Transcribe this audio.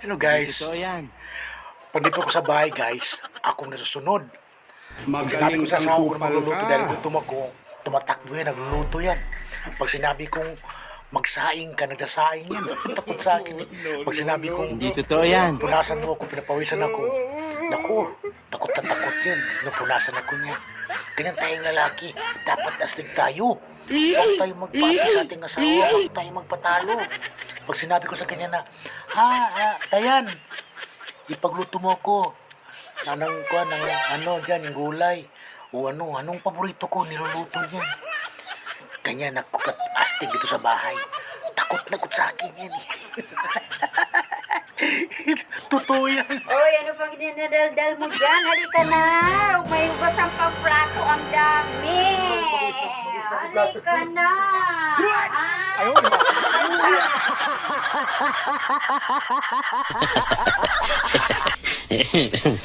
Hello guys, Totoo yan. pag dito ko sa bahay guys, akong nasusunod. Pag sinabi ko Magaling sa kang asawa ko kupal magluluto ka. dahil gutom ako, tumatakbo yan, nagluluto yan. Pag sinabi kong magsaing ka, nagsasaing yan. Takot sa akin eh. Pag sinabi kong Hindi totoo yan. punasan mo ako, pinapawisan ako. Naku, takot na takot yan. Napunasan ako niya. Ganyan tayong lalaki. Dapat astig tayo. Huwag tayo magpati sa ating asawa. Huwag tayo magpatalo. Pag sinabi ko sa kanya na, Tayan, ipagluto mo ako. Ano dyan, yung gulay. O anong paborito ko, niluluto niya. Kanya astig dito sa bahay. Takot sa akin yan eh. Totoo yan. Oy, ano pang dinadaldal mo dyan? Halika na! May basang pamprato ang dami! Halika na! Hehehe